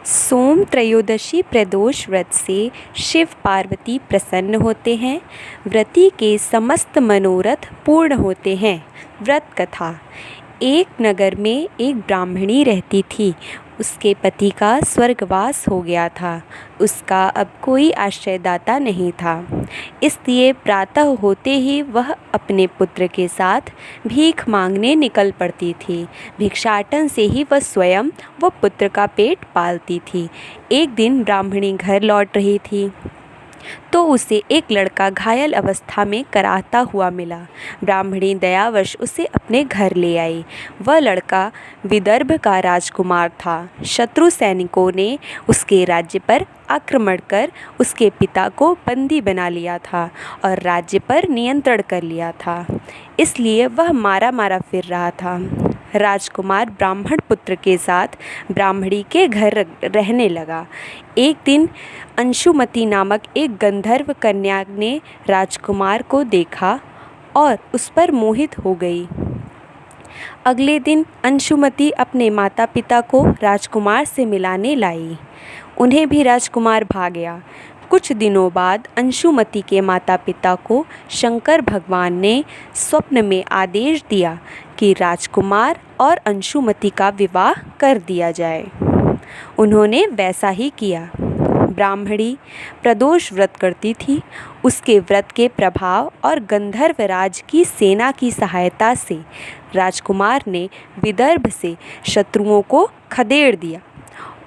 सोम त्रयोदशी प्रदोष व्रत से शिव पार्वती प्रसन्न होते हैं। व्रती के समस्त मनोरथ पूर्ण होते हैं। व्रत कथा। एक नगर में एक ब्राह्मणी रहती थी। उसके पति का स्वर्गवास हो गया था। उसका अब कोई आश्रयदाता नहीं था, इसलिए प्रातः होते ही वह अपने पुत्र के साथ भीख मांगने निकल पड़ती थी। भिक्षाटन से ही वह स्वयं व पुत्र का पेट पालती थी। एक दिन ब्राह्मणी घर लौट रही थी तो उसे एक लड़का घायल अवस्था में कराहता हुआ मिला। ब्राह्मणी दयावश उसे अपने घर ले आई। वह लड़का विदर्भ का राजकुमार था। शत्रु सैनिकों ने उसके राज्य पर आक्रमण कर उसके पिता को बंदी बना लिया था और राज्य पर नियंत्रण कर लिया था, इसलिए वह मारा मारा फिर रहा था। राजकुमार ब्राह्मण पुत्र के साथ ब्राह्मणी के घर रहने लगा। एक दिन अंशुमती नामक एक गंधर्व कन्या ने राजकुमार को देखा और उस पर मोहित हो गई। अगले दिन अंशुमती अपने माता पिता को राजकुमार से मिलाने लाई। उन्हें भी राजकुमार भा गया। कुछ दिनों बाद अंशुमती के माता पिता को शंकर भगवान ने स्वप्न में आदेश दिया कि राजकुमार और अंशुमती का विवाह कर दिया जाए। उन्होंने वैसा ही किया। ब्राह्मणी प्रदोष व्रत करती थी। उसके व्रत के प्रभाव और गंधर्व राज की सेना की सहायता से राजकुमार ने विदर्भ से शत्रुओं को खदेड़ दिया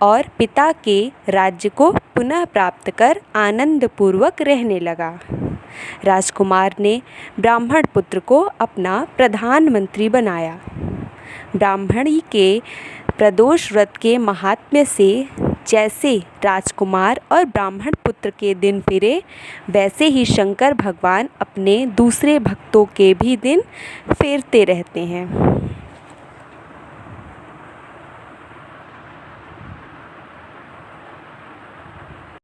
और पिता के राज्य को पुनः प्राप्त कर आनंदपूर्वक रहने लगा। राजकुमार ने ब्राह्मण पुत्र को अपना प्रधानमंत्री बनाया। ब्राह्मणी के प्रदोष व्रत के महात्म्य से जैसे राजकुमार और ब्राह्मण पुत्र के दिन फिरे, वैसे ही शंकर भगवान अपने दूसरे भक्तों के भी दिन फेरते रहते हैं।